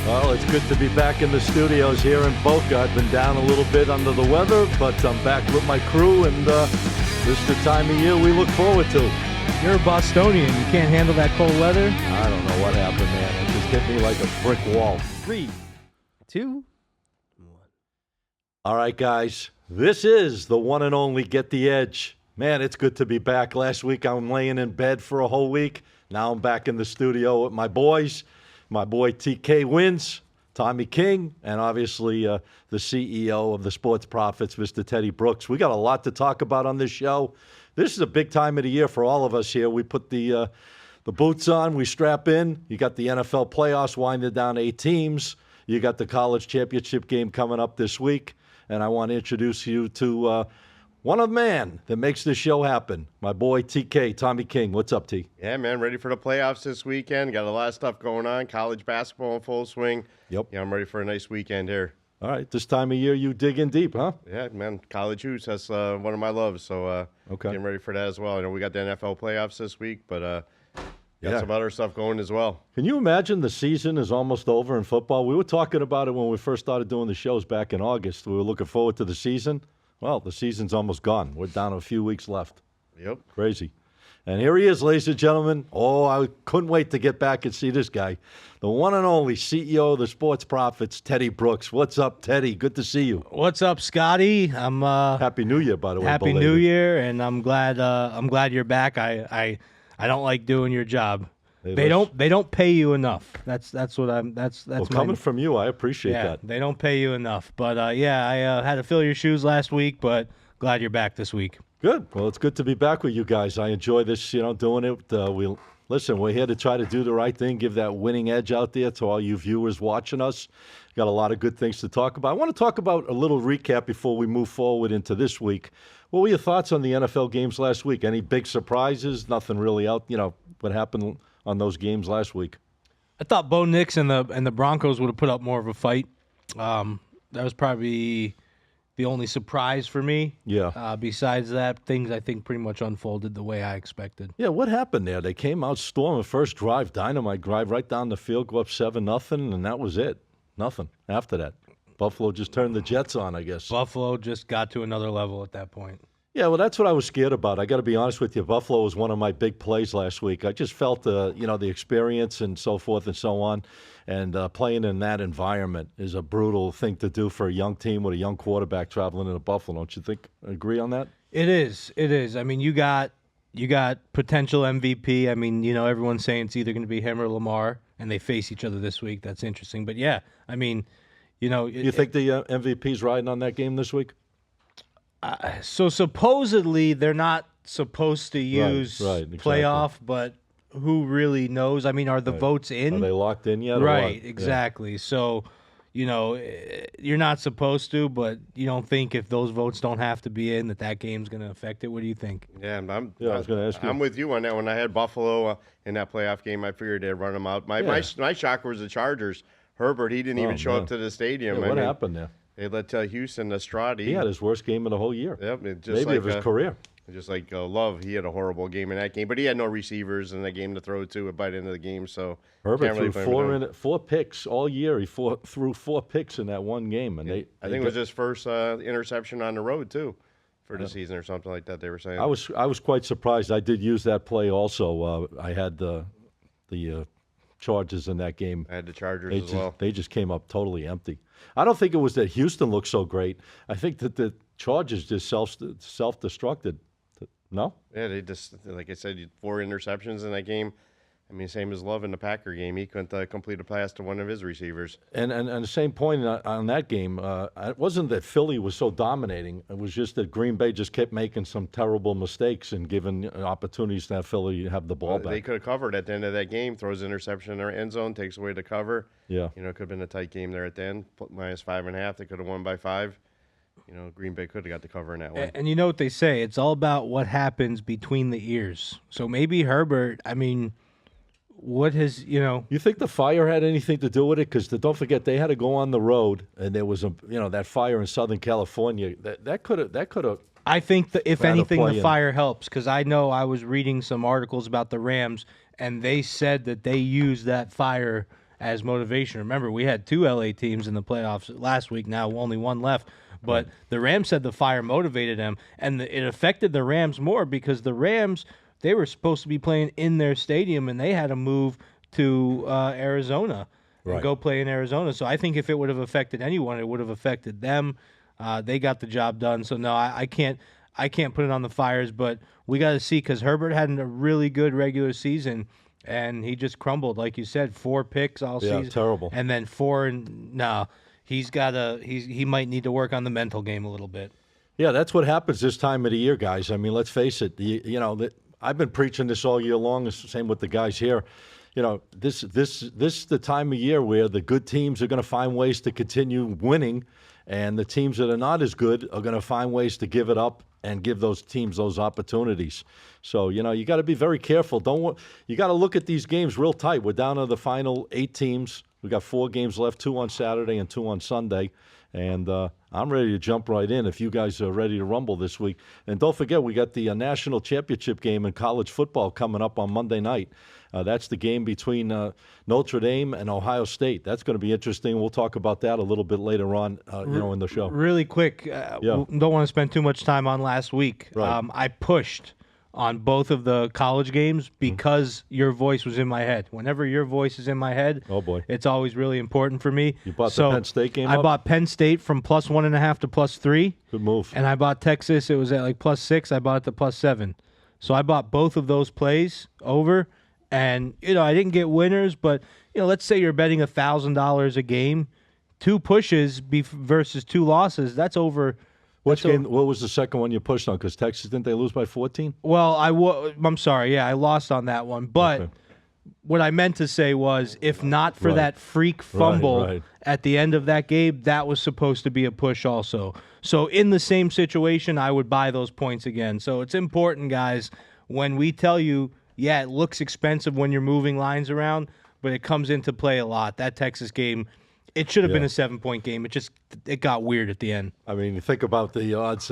Well, it's good to be back in the studios here in Boca. I've been down a little bit under the weather, but I'm back with my crew, and this is the time of year we look forward to. You're a Bostonian. You can't handle that cold weather? I don't know what happened, man. It just hit me like a brick wall. 3, 2, 1. All right, guys. This is the one and only Get the Edge. Man, it's good to be back. Last week I'm laying in bed for a whole week. Now I'm back in the studio with my boys. My boy TK Wins, Tommy King, and obviously the CEO of the Sports Profits, Mr. Teddy Brooks. We got a lot to talk about on this show. This is a big time of the year for all of us here. We put the boots on, we strap in. You got the NFL playoffs winding down 8 teams. You got the college championship game coming up this week. And I want to introduce you to one of the man that makes this show happen, my boy TK, Tommy King. What's up, T? Yeah, man, ready for the playoffs this weekend. Got a lot of stuff going on. College basketball in full swing. Yep. Yeah, I'm ready for a nice weekend here. All right, this time of year you dig in deep, huh? Yeah, man, college hoops, that's one of my loves. So Okay. getting ready for that as well. I know we got the NFL playoffs this week, but got Yeah. some other stuff going as well. Can you imagine the season is almost over in football? We were talking about it when we first started doing the shows back in August. We were looking forward to the season. Well, the season's almost gone. We're down to a few weeks left. Yep. Crazy. And here he is, ladies and gentlemen. Oh, I couldn't wait to get back and see this guy. The one and only CEO of the Sports Profits, Teddy Brooks. What's up, Teddy? Good to see you. What's up, Scotty? I'm Happy New Year, by the way. Happy belated. New Year, and I'm glad you're back. I don't like doing your job. They don't pay you enough. That's what I'm. That's Well, my, coming from you, I appreciate yeah. that. They don't pay you enough. But I had to fill your shoes last week. But glad you're back this week. Good. Well, it's good to be back with you guys. I enjoy this, doing it. We're here to try to do the right thing, give that winning edge out there to all you viewers watching us. Got a lot of good things to talk about. I want to talk about a little recap before we move forward into this week. What were your thoughts on the NFL games last week? Any big surprises? Nothing really out, what happened on those games last week? I thought Bo Nix and the Broncos would have put up more of a fight. That was probably the only surprise for me. Yeah. Besides that, things I think pretty much unfolded the way I expected. Yeah, what happened there? They came out storming first drive, dynamite drive right down the field, go up 7-0, and that was it. Nothing after that. Buffalo just turned the Jets on, I guess. Buffalo just got to another level at that point. Yeah, well, that's what I was scared about. I got to be honest with you. Buffalo was one of my big plays last week. I just felt, the experience and so forth and so on. And playing in that environment is a brutal thing to do for a young team with a young quarterback traveling into Buffalo. Don't you think? Agree on that? It is. It is. I mean, you got potential MVP. I mean, everyone's saying it's either going to be him or Lamar, and they face each other this week. That's interesting. But yeah, I mean, You think the MVP's riding on that game this week? So supposedly they're not supposed to use exactly. playoff, but who really knows? I mean, are the votes in? Are they locked in yet? Or Right, what? exactly. Yeah. So, you're not supposed to, but you don't think if those votes don't have to be in that game's going to affect it? What do you think? Yeah, I was going to ask you. I'm with you on that. When I had Buffalo in that playoff game, I figured they'd run them out. My shocker was the Chargers. Herbert, he didn't even show up to the stadium. Yeah, what happened there? They let Houston, Strati. He had his worst game of the whole year. Yep, maybe of his career. Just like Love, he had a horrible game in that game, but he had no receivers in that game to throw to by the end of the game. So Herbert threw four picks all year. He threw 4 picks in that one game, and I think it was his first interception on the road too for the season or something like that. They were saying. I was quite surprised. I did use that play also. I had the Chargers in that game. I had the Chargers as well. They just came up totally empty. I don't think it was that Houston looked so great. I think that the Chargers just self-destructed. No? Yeah, they just, like I said, 4 interceptions in that game. I mean, same as Love in the Packer game. He couldn't complete a pass to one of his receivers. And the same point on that game, it wasn't that Philly was so dominating. It was just that Green Bay just kept making some terrible mistakes and giving opportunities to have Philly have the ball back. They could have covered at the end of that game. Throws interception in their end zone, takes away the cover. Yeah. It could have been a tight game there at the end. -5.5. They could have won by 5. Green Bay could have got the cover in that one. And you know what they say? It's all about what happens between the ears. So maybe Herbert, I mean, what has, You think the fire had anything to do with it? Because don't forget, they had to go on the road, and there was that fire in Southern California. That could have. I think that if anything, the fire helps, because I know I was reading some articles about the Rams, and they said that they used that fire as motivation. Remember, we had 2 LA teams in the playoffs last week. Now only 1 left. But the Rams said the fire motivated them, and it affected the Rams more because the Rams, they were supposed to be playing in their stadium, and they had to move to Arizona and go play in Arizona. So I think if it would have affected anyone, it would have affected them. They got the job done. So no, I can't put it on the Fires, but we got to see because Herbert had a really good regular season, and he just crumbled, like you said, 4 picks all season. Yeah, terrible. And then 4 and no. He might need to work on the mental game a little bit. Yeah, that's what happens this time of the year, guys. I mean, let's face it. I've been preaching this all year long. It's the same with the guys here. This is the time of year where the good teams are going to find ways to continue winning, and the teams that are not as good are going to find ways to give it up and give those teams those opportunities. So, you got to be very careful. You got to look at these games real tight. We're down to the final 8 teams. We got 4 games left, 2 on Saturday and 2 on Sunday. And I'm ready to jump right in if you guys are ready to rumble this week. And don't forget, we got the national championship game in college football coming up on Monday night. That's the game between Notre Dame and Ohio State. That's going to be interesting. We'll talk about that a little bit later on, in the show. Really quick, don't want to spend too much time on last week. Right. I pushed on both of the college games because your voice was in my head. Whenever your voice is in my head, oh boy, it's always really important for me. You bought the Penn State game I bought Penn State from +1.5 to +3. Good move. And I bought Texas. It was at like +6. I bought it to +7. So I bought both of those plays over. And, I didn't get winners, but, let's say you're betting $1,000 a game. 2 pushes versus 2 losses, that's over. Which game? What was the second one you pushed on? Because Texas, didn't they lose by 14? Well, I'm sorry. Yeah, I lost on that one. But what I meant to say was, if not for that freak fumble at the end of that game, that was supposed to be a push also. So in the same situation, I would buy those points again. So it's important, guys, when we tell you, yeah, it looks expensive when you're moving lines around, but it comes into play a lot. That Texas game, it should have been a 7-point game. It got weird at the end. I mean, you think about the odds.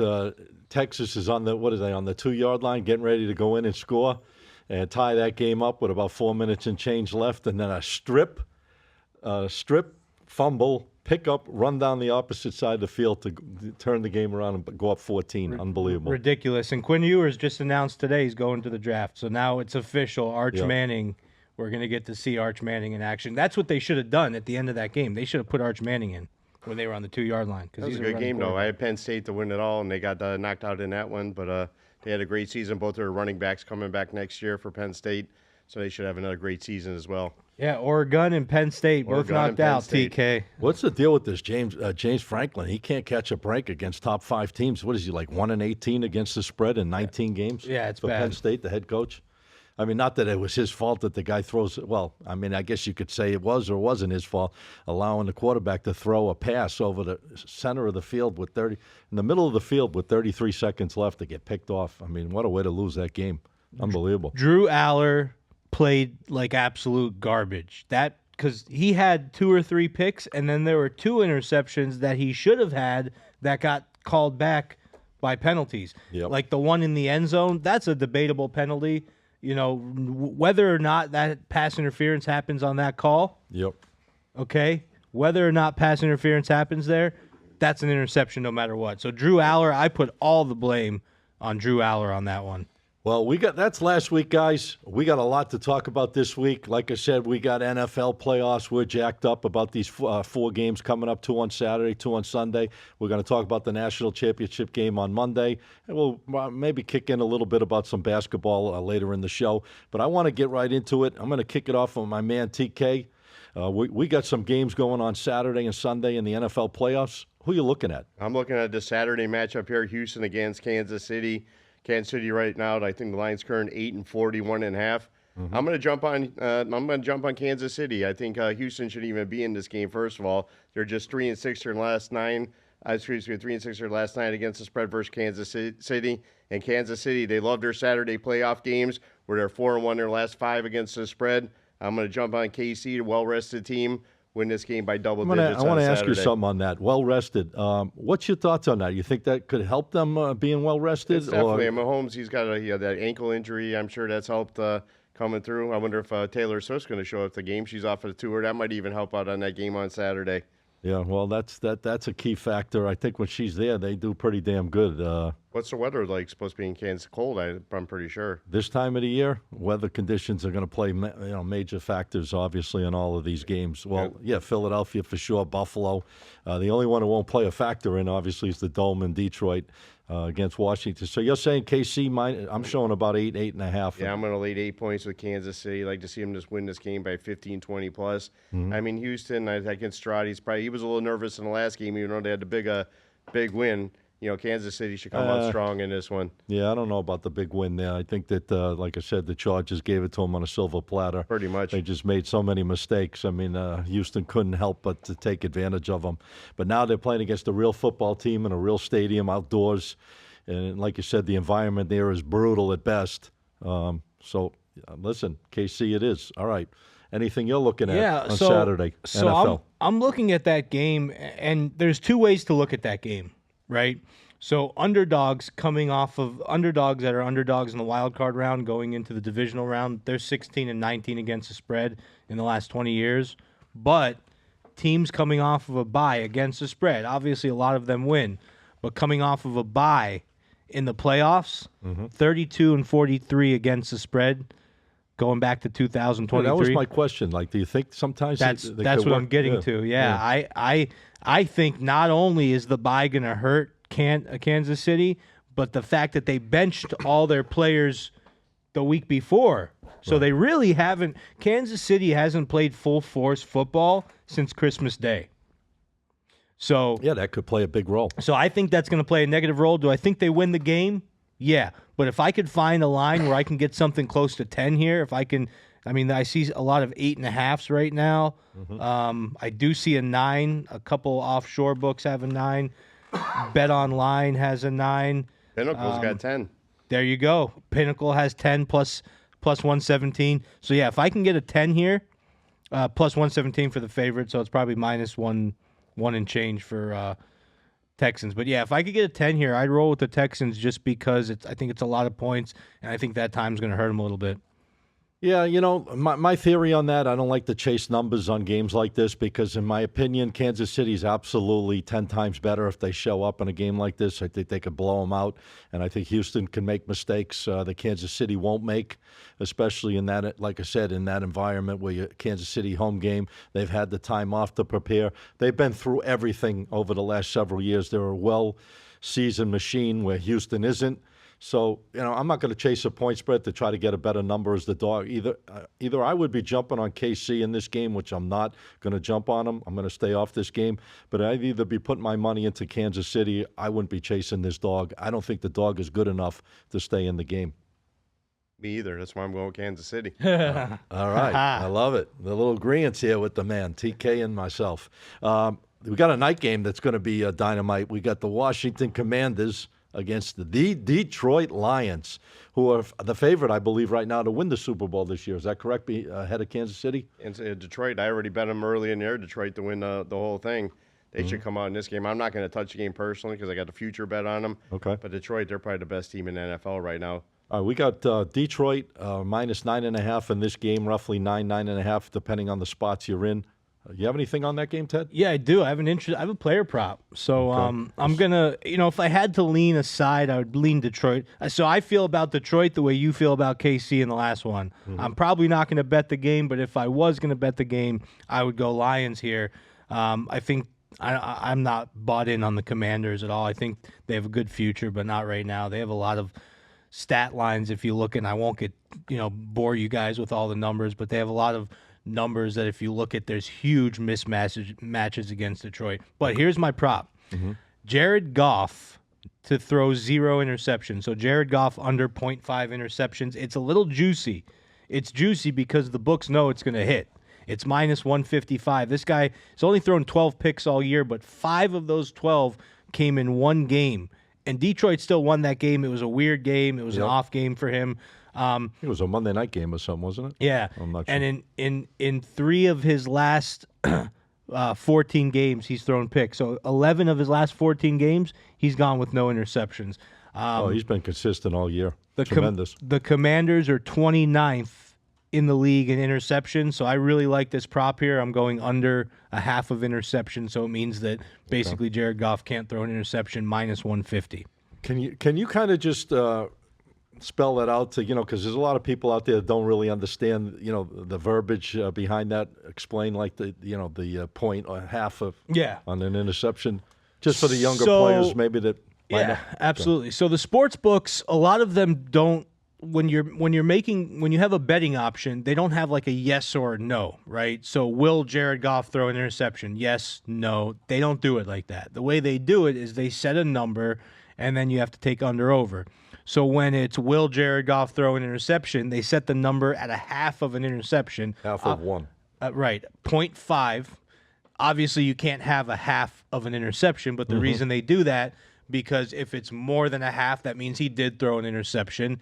Texas is on the 2-yard line, getting ready to go in and score and tie that game up with about 4 minutes and change left, and then a strip, fumble, pick up, run down the opposite side of the field to turn the game around and go up 14. Unbelievable. Ridiculous. And Quinn Ewers just announced today he's going to the draft. So now it's official. Arch Manning. We're going to get to see Arch Manning in action. That's what they should have done at the end of that game. They should have put Arch Manning in when they were on the 2-yard line. That was a good game, though. I had Penn State to win it all, and they got knocked out in that one. But they had a great season. Both their running backs coming back next year for Penn State, so they should have another great season as well. Yeah, Oregon and Penn State both knocked out, TK. What's the deal with this James Franklin? He can't catch a break against top 5 teams. What is he, like 1-18 against the spread in 19 games? Yeah, it's for bad. Penn State, the head coach. I mean, not that it was his fault that the guy throws. Well, I mean, I guess you could say it was or wasn't his fault, allowing the quarterback to throw a pass over the center of the field in the middle of the field with 33 seconds left to get picked off. I mean, what a way to lose that game. Unbelievable. Drew Aller played like absolute garbage. Because he had 2 or 3 picks, and then there were 2 interceptions that he should have had that got called back by penalties. Yep. Like the one in the end zone, that's a debatable penalty. Whether or not that pass interference happens on that call. Yep. Okay? Whether or not pass interference happens there, that's an interception no matter what. So Drew Aller, I put all the blame on Drew Aller on that one. Well, that's last week, guys. We got a lot to talk about this week. Like I said, we got NFL playoffs. We're jacked up about these 4 games coming up, 2 on Saturday, 2 on Sunday. We're going to talk about the national championship game on Monday. And we'll maybe kick in a little bit about some basketball later in the show. But I want to get right into it. I'm going to kick it off with my man, TK. We got some games going on Saturday and Sunday in the NFL playoffs. Who are you looking at? I'm looking at the Saturday matchup here, Houston against Kansas City. Kansas City right now, I think the line's current 8 and 41.5. Mm-hmm. I'm going to jump on Kansas City. I think Houston should even be in this game. First of all, they're just 3-6 their last 9. 3-6 their last 9 against the spread versus Kansas City. And Kansas City, they love their Saturday playoff games where they're 4-1 their last 5 against the spread. I'm going to jump on KC, a well-rested team. Win this game by double digits. I want to ask you something on that. Well rested. What's your thoughts on that? You think that could help them being well rested? It's definitely. Mahomes, he's got that ankle injury. I'm sure that's helped coming through. I wonder if Taylor Swift's going to show up at the game. She's off of the tour. That might even help out on that game on Saturday. Yeah, well, that's a key factor. I think when she's there, they do pretty damn good. What's the weather like? Supposed to be in Kansas cold, I'm pretty sure. This time of the year, weather conditions are going to play major factors, obviously, in all of these games. Well, yeah, Philadelphia for sure, Buffalo. The only one who won't play a factor in, obviously, is the Dome in Detroit against Washington. So you're saying KC, I'm showing about 8.5. Yeah, I'm going to lead 8 points with Kansas City. Like to see them just win this game by 15, 20 plus. I mean, Houston, against Stroud, he was a little nervous in the last game, even though they had the big win. You know, Kansas City should come out strong in this one. Yeah, I don't know about the big win there. I think that, like I said, the Chargers gave it to them on a silver platter. Pretty much. They just made so many mistakes. I mean, Houston couldn't help but to take advantage of them. But now they're playing against a real football team in a real stadium outdoors. And like you said, the environment there is brutal at best. Listen, KC it is. All right. Anything you're looking at on Saturday, NFL? I'm looking at that game, and there's two ways to look at that game. Right? So underdogs that are underdogs in the wild card round going into the divisional round, they're 16-19 against the spread in the last 20 years. But teams coming off of a bye against the spread, obviously a lot of them win, but coming off of a bye in the playoffs, 32-43 against the spread going back to 2023. Well, that was my question. Like, do you think sometimes that's what I'm getting to? Yeah. I think not only is the bye going to hurt Kansas City, but the fact that they benched all their players the week before. So they really haven't – Kansas City hasn't played full force football since Christmas Day. So yeah, that could play a big role. So I think that's going to play a negative role. Do I think they win the game? Yeah. But if I could find a line where I can get something close to 10 here, if I can – I mean, I see a lot of 8.5s right now. I do see a 9. A couple offshore books have a 9. Bet Online has a 9. Pinnacle's got 10. There you go. Pinnacle has 10 plus 117. So, yeah, if I can get a 10 here, plus 117 for the favorite, so it's probably minus one and change for Texans. But, yeah, if I could get a 10 here, I'd roll with the Texans just because I think it's a lot of points, and I think that time's going to hurt them a little bit. Yeah, you know, my theory on that, I don't like to chase numbers on games like this because, in my opinion, Kansas City's absolutely 10 times better if they show up in a game like this. I think they could blow them out, and I think Houston can make mistakes that Kansas City won't make, especially in that, like I said, in that environment where Kansas City home game, they've had the time off to prepare. They've been through everything over the last several years. They're a well-seasoned machine where Houston isn't. So, you know, I'm not going to chase a point spread to try to get a better number as the dog. Either I would be jumping on KC in this game, which I'm not going to jump on them. I'm going to stay off this game. But I'd either be putting my money into Kansas City. I wouldn't be chasing this dog. I don't think the dog is good enough to stay in the game. Me either. That's why I'm going with Kansas City. All right. I love it. The little agreements here with the man, TK and myself. We got a night game that's going to be dynamite. We got the Washington Commanders against the Detroit Lions, who are the favorite, I believe, right now to win the Super Bowl this year. Is that correct, ahead of Kansas City? And Detroit, I already bet them early in there, Detroit to win the whole thing. They should come out in this game. I'm not going to touch the game personally because I got the future bet on them. Okay. But Detroit, they're probably the best team in the NFL right now. All right, we got Detroit minus 9.5 in this game, roughly 9.5, depending on the spots you're in. You have anything on that game, Ted? Yeah, I do. I have a player prop. So I'm gonna, if I had to lean aside, I would lean Detroit. So I feel about Detroit the way you feel about KC in the last one. I'm probably not going to bet the game, but if I was going to bet the game, I would go Lions here. I think I'm not bought in on the Commanders at all. I think they have a good future, but not right now. They have a lot of stat lines if you look, and I won't bore you guys with all the numbers, but they have a lot of numbers that if you look at, there's huge mismatches against Detroit. But here's my prop. Jared Goff to throw 0 interceptions. So Jared Goff under 0.5 interceptions. It's a little juicy. It's juicy because the books know it's going to hit. It's minus 155. This guy has only thrown 12 picks all year, but 5 of those 12 came in one game. And Detroit still won that game. It was a weird game. It was an off game for him. It was a Monday night game or something, wasn't it? Yeah. I'm not sure. And in 3 of his last 14 games, he's thrown picks. So 11 of his last 14 games, he's gone with no interceptions. He's been consistent all year. Tremendous. The Commanders are 29th in the league in interception, so I really like this prop here. I'm going under a half of interception, so it means that basically Jared Goff can't throw an interception, minus 150. Can you kind of just spell that out to, because there's a lot of people out there that don't really understand, the verbiage behind that. Explain like the point or half of on an interception, just for the younger players maybe that. Yeah, absolutely. So the sports books, a lot of them don't. When you have a betting option, they don't have like a yes or a no, right? So will Jared Goff throw an interception? Yes, no. They don't do it like that. The way they do it is they set a number, and then you have to take under over. So when it's will Jared Goff throw an interception, they set the number at a half of an interception. Half of one. Right, 0.5. Obviously, you can't have a half of an interception, but the reason they do that, because if it's more than a half, that means he did throw an interception.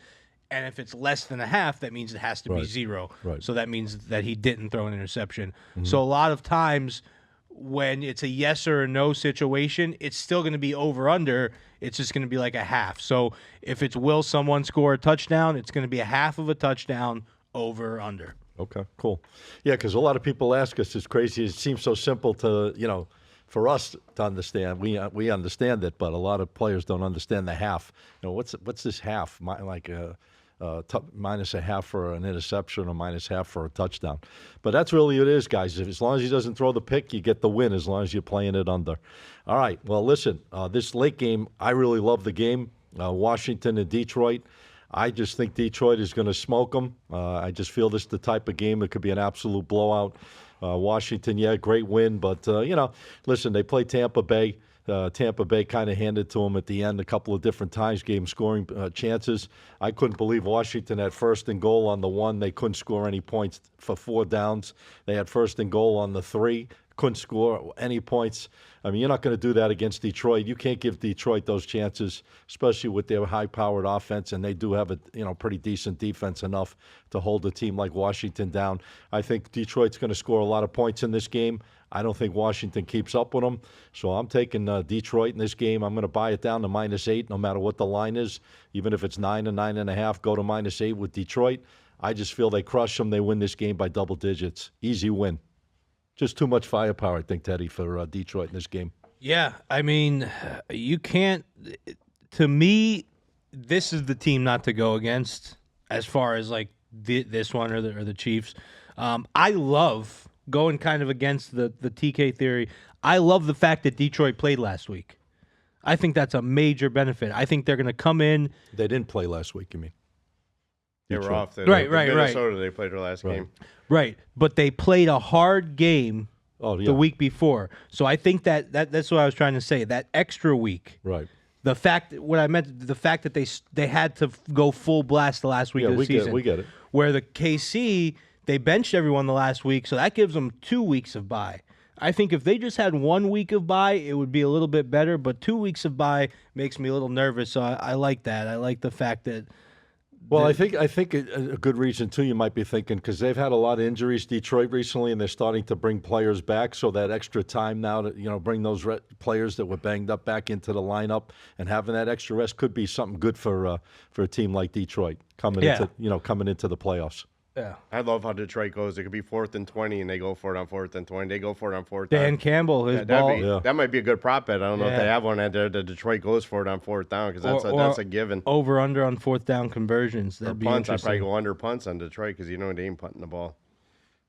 And if it's less than a half, that means it has to be 0. Right. So that means that he didn't throw an interception. So a lot of times when it's a yes or a no situation, it's still going to be over-under. It's just going to be like a half. So if it's will someone score a touchdown, it's going to be a half of a touchdown, over or under. Okay, cool. Yeah, because a lot of people ask us, it's crazy. It seems so simple to, for us to understand. We understand it, but a lot of players don't understand the half. What's this half? Minus a half for an interception or minus half for a touchdown. But that's really what it is, guys. As long as he doesn't throw the pick, you get the win as long as you're playing it under. All right, well, listen, this late game, I really love the game. Washington and Detroit. I just think Detroit is going to smoke them. I just feel this is the type of game that could be an absolute blowout. Washington, great win. But, listen, they play Tampa Bay. Tampa Bay kind of handed to them at the end a couple of different times, gave them scoring chances. I couldn't believe Washington had first and goal on the 1. They couldn't score any points for 4 downs. They had first and goal on the 3. Couldn't score any points. I mean, you're not going to do that against Detroit. You can't give Detroit those chances, especially with their high-powered offense, and they do have a pretty decent defense enough to hold a team like Washington down. I think Detroit's going to score a lot of points in this game. I don't think Washington keeps up with them, so I'm taking Detroit in this game. I'm going to buy it down to -8, no matter what the line is. Even if it's 9 or 9.5, go to -8 with Detroit. I just feel they crush them. They win this game by double digits. Easy win. Just too much firepower, I think, Teddy, for Detroit in this game. Yeah, I mean, you can't. To me, this is the team not to go against as far as like this one or the Chiefs. I love going kind of against the TK theory. I love the fact that Detroit played last week. I think that's a major benefit. I think they're going to come in. They didn't play last week, you mean? They were off. Right. Minnesota, they played their last game. Right, but they played a hard game the week before. So I think that's what I was trying to say. That extra week. Right. The fact that they had to go full blast the last week of the season. We get it. Where the KC, they benched everyone the last week, so that gives them 2 weeks of bye. I think if they just had 1 week of bye, it would be a little bit better, but 2 weeks of bye makes me a little nervous, so I like that. I like the fact that Well, I think a good reason, too, you might be thinking, because they've had a lot of injuries, Detroit, recently, and they're starting to bring players back. So that extra time now to, bring those players that were banged up back into the lineup and having that extra rest could be something good for a team like Detroit coming into the playoffs. Yeah. I love how Detroit goes. It could be 4th and 20, and they go for it on 4th and 20. They go for it on 4th Dan down. Campbell, his ball. That might be a good prop bet. I don't know if they have one out there that Detroit goes for it on 4th down, because that's a given. Over under on 4th down conversions. That'd be punts, I'd interesting. probably go under punts on Detroit, because they ain't punting the ball.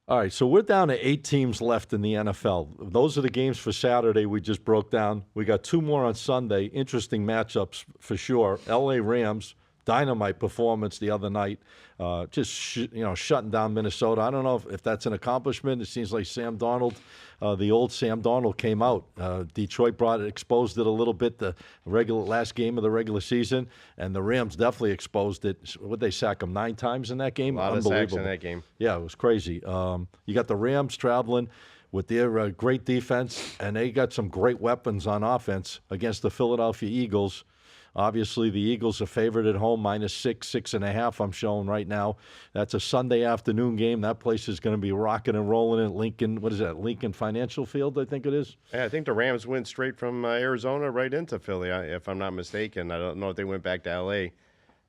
All right, so we're down to 8 teams left in the NFL. Those are the games for Saturday we just broke down. We got 2 more on Sunday. Interesting matchups for sure. L.A. Rams, dynamite performance the other night, shutting down Minnesota. I don't know if that's an accomplishment. It seems like Sam Darnold, the old Sam Darnold, came out. Detroit exposed it a little bit the last game of the regular season, and the Rams definitely exposed it. Would they sack them 9 times in that game? A lot of sacks in that game. Yeah, it was crazy. You got the Rams traveling with their great defense, and they got some great weapons on offense against the Philadelphia Eagles. Obviously, the Eagles are favored at home, -6, 6.5 I'm showing right now. That's a Sunday afternoon game. That place is going to be rocking and rolling at Lincoln. What is that, Lincoln Financial Field, I think it is? Yeah, I think the Rams went straight from Arizona right into Philly, if I'm not mistaken. I don't know if they went back to L.A.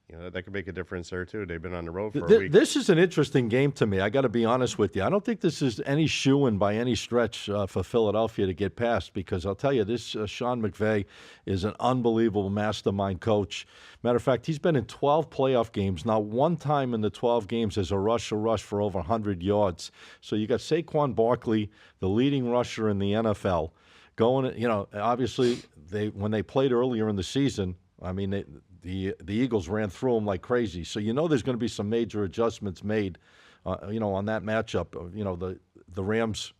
that could make a difference there too. They've been on the road for a week. This is an interesting game to me. I got to be honest with you. I don't think this is any shoo-in by any stretch for Philadelphia to get past, because I'll tell you, this Sean McVay is an unbelievable mastermind coach. Matter of fact, he's been in 12 playoff games. Not one time in the 12 games has a rush for over 100 yards. So you got Saquon Barkley, the leading rusher in the NFL, going, obviously when they played earlier in the season, I mean, the Eagles ran through them like crazy. So there's going to be some major adjustments made, on that matchup of, the Rams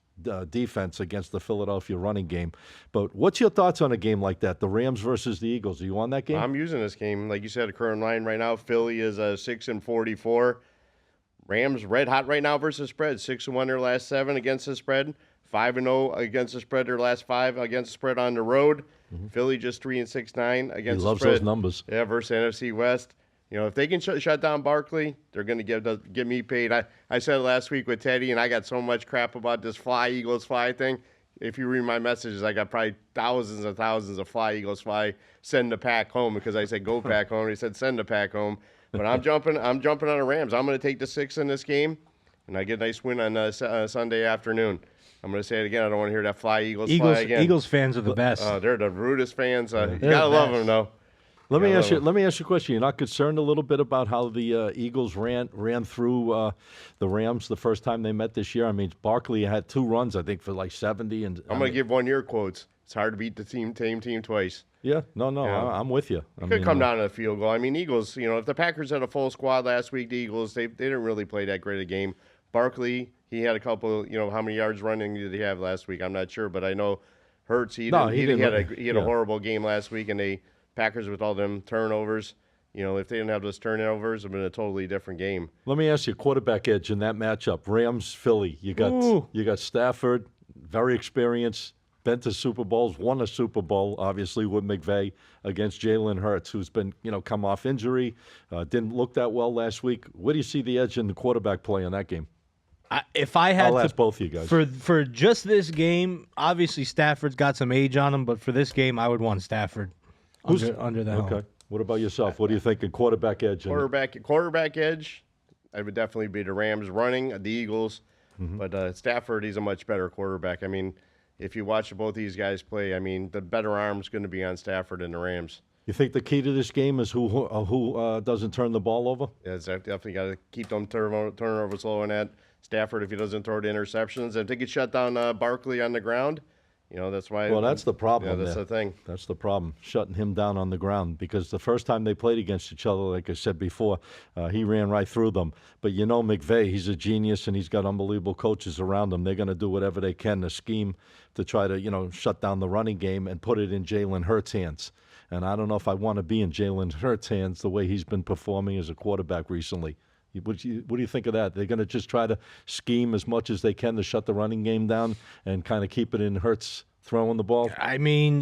defense against the Philadelphia running game. But what's your thoughts on a game like that, the Rams versus the Eagles? Are you on that game? I'm using this game. Like you said, the current line right now, Philly is 6-44. Rams red hot right now versus spread, 6-1 their last 7 against the spread, 5-0 against the spread their last 5 against the spread on the road. Mm-hmm. Philly just 3-6-9 against the spread. He loves those numbers. Yeah, versus NFC West. If they can shut down Barkley, they're going to get me paid. I said it last week with Teddy, and I got so much crap about this fly, Eagles fly thing. If you read my messages, I got probably thousands and thousands of fly, Eagles fly, send the pack home, because I said go pack home. He said send the pack home. But I'm jumping on the Rams. I'm going to take the 6 in this game, and I get a nice win on Sunday afternoon. I'm going to say it again. I don't want to hear that fly, Eagles fly again. Eagles fans are the best. They're the rudest fans. You got to love them, though. Let me ask you a question. You're not concerned a little bit about how the Eagles ran through the Rams the first time they met this year? I mean, Barkley had 2 runs, I think, for like 70. And I'm going to give one-year quotes. It's hard to beat the team twice. Yeah, no, I'm with you. It could come down to a field goal. I mean, Eagles, if the Packers had a full squad last week, the Eagles, they didn't really play that great a game. Barkley, he had a couple, how many yards running did he have last week? I'm not sure, but I know Hurts, he had a horrible game last week, and the Packers with all them turnovers, if they didn't have those turnovers, it would have been a totally different game. Let me ask you, quarterback edge in that matchup, Rams-Philly. You got Stafford, very experienced, been to Super Bowls, won a Super Bowl, obviously, with McVay, against Jalen Hurts, who's been, come off injury, didn't look that well last week. Where do you see the edge in the quarterback play in that game? I'll ask both of you guys. For just this game, obviously Stafford's got some age on him, but for this game, I would want Stafford under that. Okay. What about yourself? What do you think in quarterback edge? Quarterback edge, I would definitely be the Rams running, the Eagles. Mm-hmm. But Stafford, he's a much better quarterback. I mean, if you watch both these guys play, I mean, the better arm's going to be on Stafford and the Rams. You think the key to this game is who doesn't turn the ball over? Yeah, definitely got to keep them turnovers low on that. Stafford, if he doesn't throw the interceptions, if they could shut down Barkley on the ground, that's why. Well, that's the problem. Yeah, that's the thing. That's the problem, shutting him down on the ground. Because the first time they played against each other, like I said before, he ran right through them. But McVay, he's a genius, and he's got unbelievable coaches around him. They're going to do whatever they can to scheme to try to, shut down the running game and put it in Jalen Hurts' hands. And I don't know if I want to be in Jalen Hurts' hands the way he's been performing as a quarterback recently. What do you think of that? They're going to just try to scheme as much as they can to shut the running game down and kind of keep it in Hurts throwing the ball? I mean,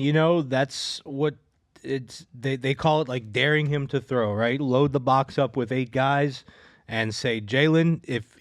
that's what they call it, like daring him to throw, right? Load the box up with 8 guys and say, Jalen, if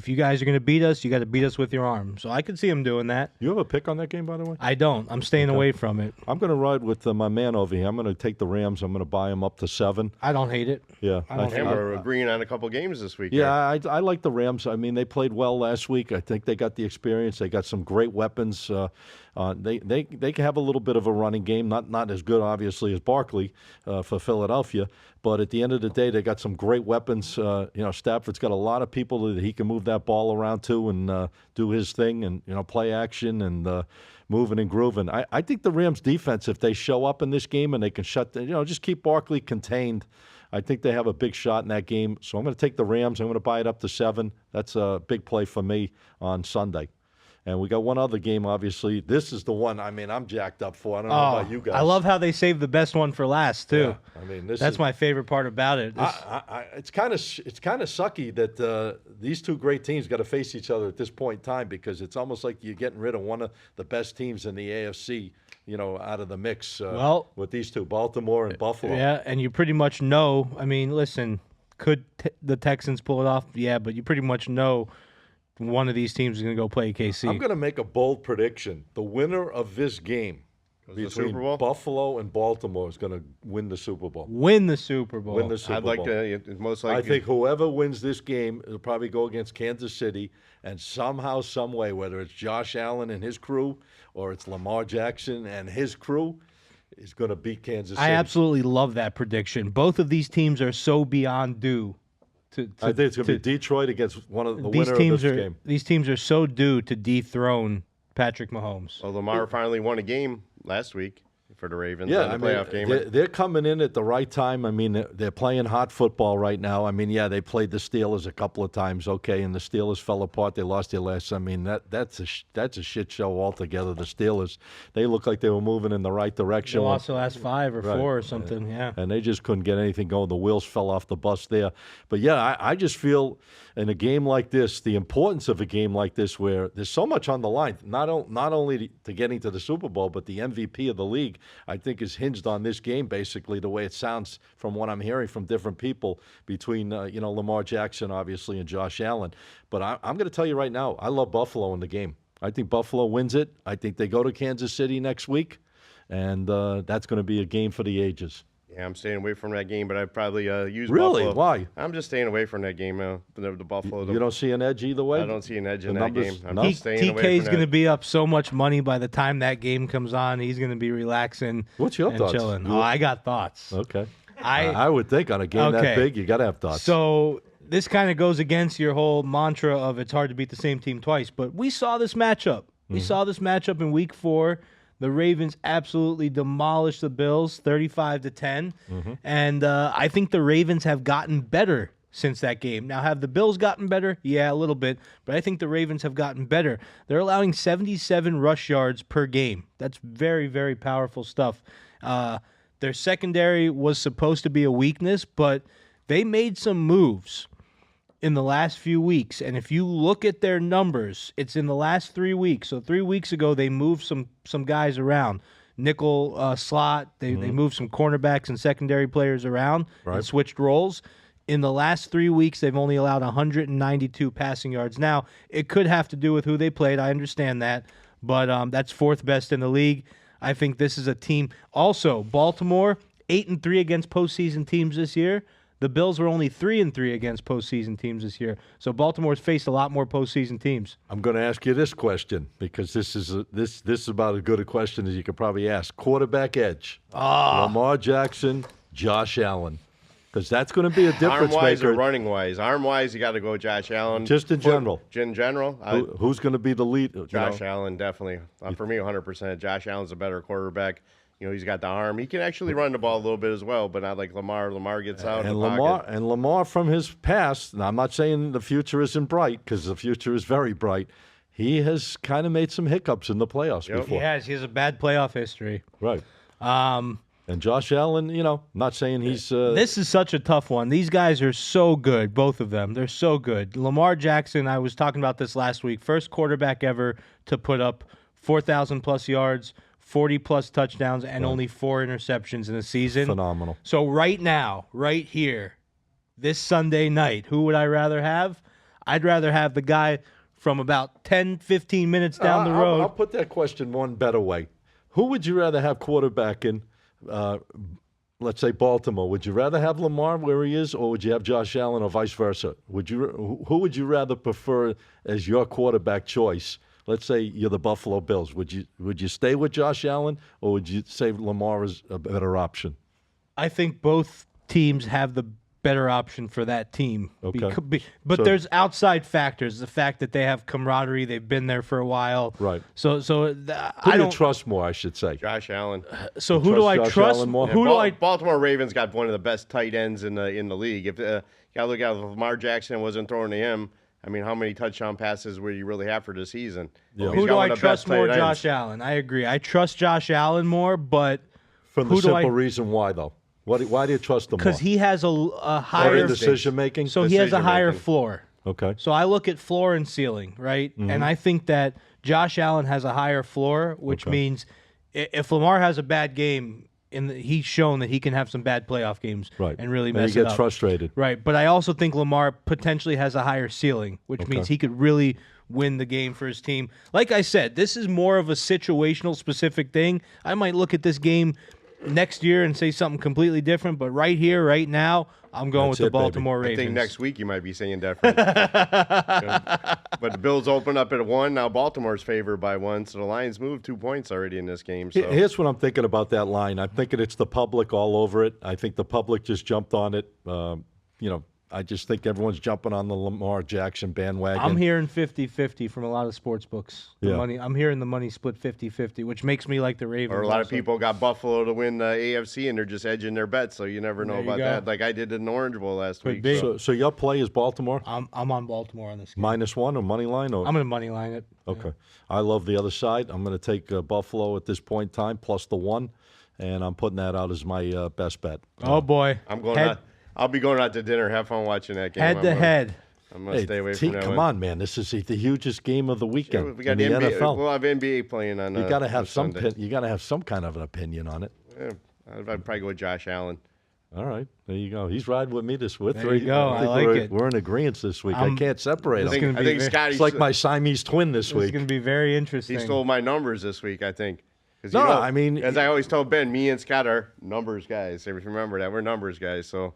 you guys are going to beat us, you got to beat us with your arm. So I could see him doing that. You have a pick on that game, by the way? I don't. I'm staying away from it. I'm going to ride with my man over here. I'm going to take the Rams. I'm going to buy them up to 7. I don't hate it. Yeah. We're agreeing on a couple games this week. Yeah, I like the Rams. I mean, they played well last week. I think they got the experience. They got some great weapons. They can have a little bit of a running game, not as good, obviously, as Barkley for Philadelphia. But at the end of the day, they got some great weapons. Stafford's got a lot of people that he can move that ball around to and do his thing and, play action and moving and grooving. I think the Rams defense, if they show up in this game and they can just keep Barkley contained, I think they have a big shot in that game. So I'm going to take the Rams. I'm going to buy it up to 7. That's a big play for me on Sunday. And we got one other game, obviously. This is the one, I'm jacked up for. I don't know about you guys. I love how they saved the best one for last, too. Yeah, that's my favorite part about it. It's kind of sucky that these two great teams got to face each other at this point in time, because it's almost like you're getting rid of one of the best teams in the AFC, out of the mix with these two, Baltimore and Buffalo. Yeah, and you pretty much know. I mean, listen, could the Texans pull it off? Yeah, but you pretty much know one of these teams is going to go play KC. I'm going to make a bold prediction. The winner of this game The between Super Bowl? Buffalo and Baltimore is going to win the Super Bowl. Win the Super Bowl. Win the Super I'd like Bowl. to most I likely. think whoever wins this game will probably go against Kansas City, and somehow, some way, whether it's Josh Allen and his crew or it's Lamar Jackson and his crew, is going to beat Kansas City. I absolutely love that prediction. Both of these teams are so beyond due. I think it's going to be Detroit against one of the These winner teams of this are game. these teams are so due to dethrone Patrick Mahomes. Well, Lamar finally won a game last week for the Ravens. Yeah, in the playoff game. they're coming in at the right time. I mean, they're playing hot football right now. I mean, yeah, they played the Steelers a couple of times, okay, and the Steelers fell apart. They lost their last. I mean, that's a shit show altogether. The Steelers, they look like they were moving in the right They direction. lost the last 5 or Right. 4 or something. Yeah. And they just couldn't get anything going. The wheels fell off the bus there. But, yeah, I just feel in a game like this, the importance of a game like this where there's so much on the line, not only to getting to the Super Bowl, but the MVP of the league, I think, is hinged on this game, basically, the way it sounds from what I'm hearing from different people between, Lamar Jackson, obviously, and Josh Allen. But I'm going to tell you right now, I love Buffalo in the game. I think Buffalo wins it. I think they go to Kansas City next week, and that's going to be a game for the ages. Yeah, I'm staying away from that game, but I'd probably use Really? Buffalo. Why? I'm just staying away from that game, the Buffalo. You don't see an edge either way? I don't see an edge in The that numbers- game. I'm no? just staying away TK's from going to that. be up so much money by the time that game comes on. He's going to be relaxing. What's your and thoughts? chilling. You- Oh, I got thoughts. Okay. I I would think on a game that Okay. big, you got to have thoughts. So this kind of goes against your whole mantra of it's hard to beat the same team twice. But we saw this matchup. We saw this matchup in Week 4. The Ravens absolutely demolished the Bills, 35-10, and I think the Ravens have gotten better since that game. Now, have the Bills gotten better? Yeah, a little bit, but I think the Ravens have gotten better. They're allowing 77 rush yards per game. That's very, very powerful stuff. Their secondary was supposed to be a weakness, but they made some moves in the last few weeks. And if you look at their numbers, it's in the last 3 weeks. So 3 weeks ago, they moved some guys around. Nickel slot. They moved some cornerbacks and secondary players around and switched roles. In the last 3 weeks, they've only allowed 192 passing yards. Now, it could have to do with who they played. I understand that. But that's 4th best in the league. I think this is a team. Also, Baltimore, 8-3 against postseason teams this year. The Bills were only 3-3 against postseason teams this year. So Baltimore's faced a lot more postseason teams. I'm going to ask you this question because this is about as good a question as you could probably ask. Quarterback edge. Lamar Jackson, Josh Allen. Because that's going to be a difference Arm-wise maker. or running-wise? Arm-wise, you got to go Josh Allen. Just in general. In general, Who's going to be the lead? Josh Allen, definitely. For me, 100%. Josh Allen's a better quarterback. He's got the arm. He can actually run the ball a little bit as well, but not like Lamar. Lamar gets out And of the pocket. Lamar from his past, now I'm not saying the future isn't bright because the future is very bright. He has kind of made some hiccups in the playoffs Yep. before. He has a bad playoff history. Right. And Josh Allen, not saying he's This is such a tough one. These guys are so good, both of them. They're so good. Lamar Jackson, I was talking about this last week, first quarterback ever to put up 4,000-plus yards, 40-plus touchdowns, and only 4 interceptions in a season. phenomenal. So right now, right here, this Sunday night, who would I rather have? I'd rather have the guy from about 10, 15 minutes down the road. I'll put that question one better way. Who would you rather have quarterbacking? Let's say Baltimore. Would you rather have Lamar where he is, or would you have Josh Allen, or vice versa? Who would you rather prefer as your quarterback choice? Let's say you're the Buffalo Bills. Would you stay with Josh Allen, or would you say Lamar is a better option? I think both teams have the better option for that team. Okay. But So- there's outside factors. The fact that they have camaraderie, they've been there for a while. Right. So Who I do you don't trust more, I should say? Josh Allen. So who do I Josh trust? Allen more? Who do I? Baltimore Ravens got one of the best tight ends in the league. If you got to look at if Lamar Jackson wasn't throwing to him, I mean, how many touchdown passes would you really have for the season? Yeah. He's Who got do one I of the best trust more? tight ends. Josh Allen. I agree. I trust Josh Allen more, but From the who do I- simple reason why, though. Why do you trust him more? because he has a Or higher in decision making. so he has a higher decision-making. floor. Okay. So I look at floor and ceiling, right? And I think that Josh Allen has a higher floor, which means if Lamar has a bad game, he's shown that he can have some bad playoff games Right. and really And mess he it gets up. frustrated. Right, but I also think Lamar potentially has a higher ceiling, which means he could really win the game for his team. Like I said, this is more of a situational specific thing. I might look at this game next year and say something completely different, but right here, right now, I'm going with the Baltimore Ravens. I think next week you might be saying different. But the Bills open up at 1. Now Baltimore's favored by 1, so the Lions moved 2 points already in this game. So. Here's what I'm thinking about that line. I'm thinking it's the public all over it. I think the public just jumped on it. I just think everyone's jumping on the Lamar Jackson bandwagon. I'm hearing 50-50 from a lot of sports books. Yeah. I'm hearing the money split 50-50, which makes me like the Ravens. Or a lot of also. people got Buffalo to win the AFC, and they're just edging their bets, so you never know There you about go. that. Like I did in the Orange Bowl last week. be. So your play is Baltimore? I'm on Baltimore on this game. -1 or money line? Or? I'm going to money line it. Okay. I love the other side. I'm going to take Buffalo at this point in time, plus the 1, and I'm putting that out as my best bet. Oh, boy. I'm going out. I'll be going out to dinner. Have fun watching that game. Head to head. I'm going to stay away from that Come one. on, man. This is the hugest game of the weekend Yeah, we got in the NBA. NFL. We'll have NBA playing on. You got to have on Sunday. you got to have some kind of an opinion on it. Yeah, I'd probably go with Josh Allen. All right, there you go. He's riding with me this week. There you go. I like it. We're in agreement this week. I can't separate I them. think Scotty. It's like my Siamese twin this It's week. going to be very interesting. He stole my numbers this week, I think. 'Cause, No, I mean, as I always tell Ben, me and Scott are numbers guys. If you remember that, we're numbers guys. So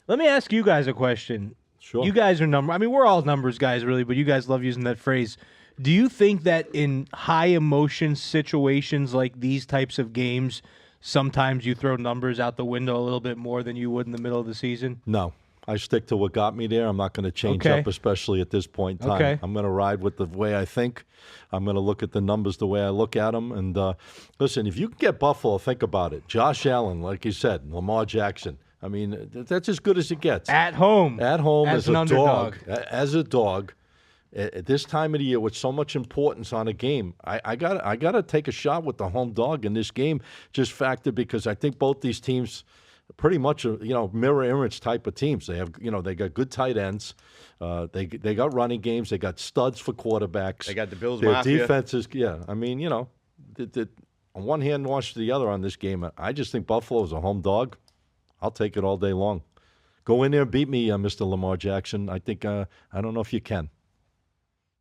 Let me ask you guys a question. Sure. You guys are we're all numbers guys, really, but you guys love using that phrase. Do you think that in high emotion situations like these types of games, sometimes you throw numbers out the window a little bit more than you would in the middle of the season? No. I stick to what got me there. I'm not going to change Okay. up, especially at this point in time. Okay. I'm going to ride with the way I think. I'm going to look at the numbers the way I look at them. And listen, if you can get Buffalo, think about it. Josh Allen, like you said, Lamar Jackson. I mean, that's as good as it gets. At home. At home as as an a underdog. dog. As a dog. At this time of the year, with so much importance on a game, I got to take a shot with the home dog in this game. Just factor because I think both these teams, pretty much, mirror image type of teams. They have, they got good tight ends. They got running games. They got studs for quarterbacks. they got the Bills Their Mafia. defenses, yeah. I mean, on one hand wash the other on this game. I just think Buffalo's a home dog. I'll take it all day long. Go in there and beat me, Mr. Lamar Jackson. I think I don't know if you can.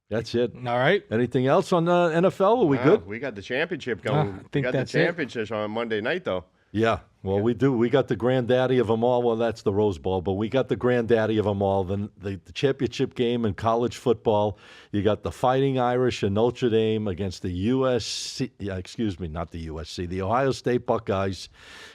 That's it. All right. Anything else on NFL? Are we good? We got the championship going. I We think got that's the it. championship on Monday night, though. Yeah. Well, we do. We got the granddaddy of them all. Well, that's the Rose Bowl, but we got the granddaddy of them all. The championship game in college football. You got the Fighting Irish and Notre Dame against the USC. Yeah, excuse me, not the USC. The Ohio State Buckeyes.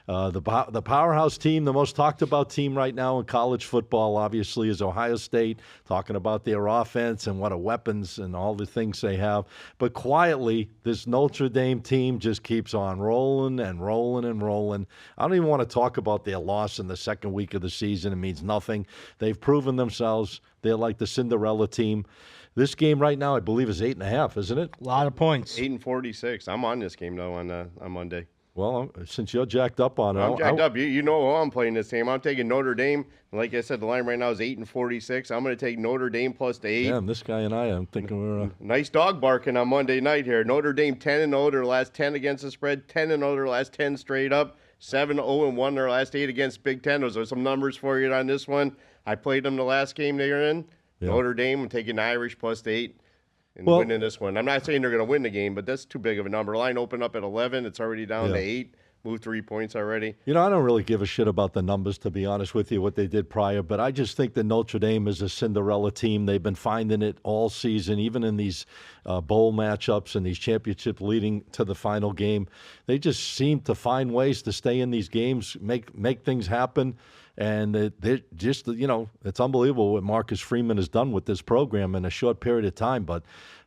The powerhouse team, the most talked about team right now in college football, obviously, is Ohio State. Talking about their offense and what weapons and all the things they have. But quietly, this Notre Dame team just keeps on rolling and rolling and rolling. I don't even want to talk about their loss in the second week of the season. It means nothing. They've proven themselves. They're like the Cinderella team. This game right now, I believe, is 8.5, isn't it? A lot of points. 8-46. I'm on this game though on Monday. Well, since you're jacked up on it, I'm jacked up. You know how I'm playing this game. I'm taking Notre Dame. Like I said, the line right now is 8-46. I'm going to take Notre Dame plus the 8. Damn, this guy and I'm thinking we're. Nice dog barking on Monday night here. Notre Dame 10-0 their last 10 against the spread. 10-0 their last 10 straight up. 7-0-1 their last 8 against Big Ten. Those are some numbers for you on this one. I played them the last game they were in. Yeah. Notre Dame, I'm taking the Irish plus the 8 and winning this one. I'm not saying they're going to win the game, but that's too big of a number. Line opened up at 11. It's already down to 8. Moved 3 points already. I don't really give a shit about the numbers, to be honest with you, what they did prior. But I just think that Notre Dame is a Cinderella team. They've been finding it all season, even in these bowl matchups and these championships leading to the final game. They just seem to find ways to stay in these games, make things happen. And they're just, it's unbelievable what Marcus Freeman has done with this program in a short period of time. But,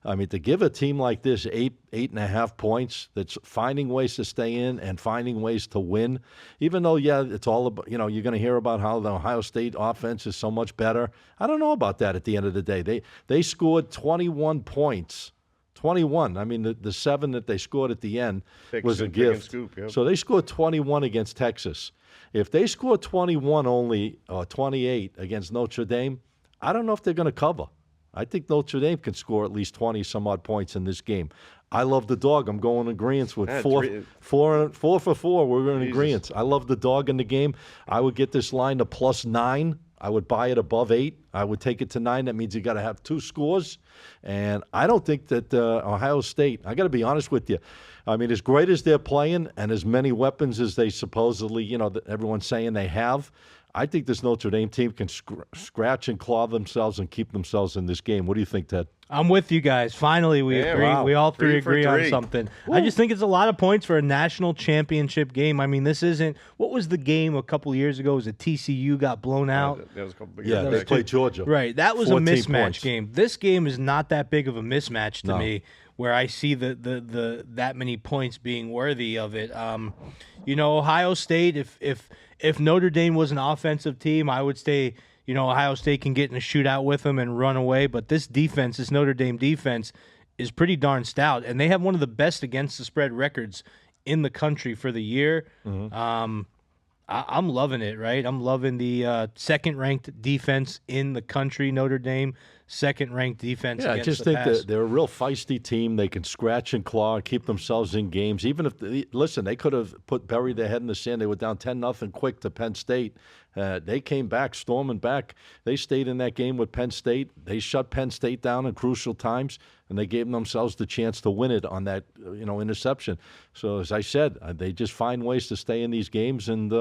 I mean, to give a team like this 8.5 points that's finding ways to stay in and finding ways to win, even though, it's all about, you're going to hear about how the Ohio State offense is so much better. I don't know about that at the end of the day. They scored 21 points. 21. I mean, the 7 that they scored at the end was a gift. Scoop, yep. So they scored 21 against Texas. If they score 21 only or 28 against Notre Dame, I don't know if they're going to cover. I think Notre Dame can score at least 20-some-odd points in this game. I love the dog. I'm going in agreement with 4 for 4. We're in agreement. I love the dog in the game. I would get this line to +9. I would buy it above 8. I would take it to 9. That means you got to have 2 scores. And I don't think that Ohio State, I got to be honest with you, I mean, as great as they're playing and as many weapons as they supposedly, that everyone's saying they have, I think this Notre Dame team can scratch and claw themselves and keep themselves in this game. What do you think, Ted? I'm with you guys. Finally, we agree. Wow. We all 3 three for agree on 3. something. Woo. I just think it's a lot of points for a national championship game. I mean, this isn't. What was the game a couple years ago? Was it TCU got blown out? That was a couple big Yeah, years they played Georgia. Right. That was a 14 mismatch points. game. This game is not that big of a mismatch to No. me, where I see the that many points being worthy of it. Ohio State. If Notre Dame was an offensive team, I would say Ohio State can get in a shootout with them and run away. But this defense, this Notre Dame defense, is pretty darn stout, and they have one of the best against the spread records in the country for the year. I'm loving it, right? I'm loving the second-ranked defense in the country, Notre Dame, second-ranked defense Yeah, I against just the think pass. that they're a real feisty team. They can scratch and claw and keep themselves in games. Even if, they could have buried their head in the sand. They were down 10-0 quick to Penn State. They came back, storming back. They stayed in that game with Penn State. They shut Penn State down in crucial times, and they gave themselves the chance to win it on that, interception. So, as I said, they just find ways to stay in these games, and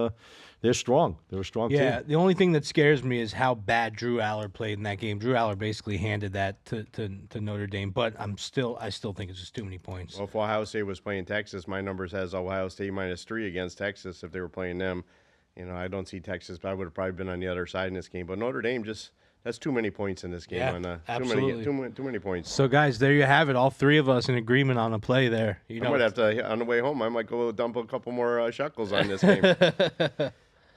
they're strong. They're a strong Yeah, team. the only thing that scares me is how bad Drew Aller played in that game. Drew Aller basically handed that to Notre Dame, but I still think it's just too many points. Well, if Ohio State was playing Texas, my numbers has Ohio State -3 against Texas if they were playing them. I don't see Texas, but I would have probably been on the other side in this game. But Notre Dame that's too many points in this game. Yeah, absolutely. Too many points. So, guys, there you have it. All three of us in agreement on a play there. I might have to, on the way home, I might go dump a couple more shekels on this game.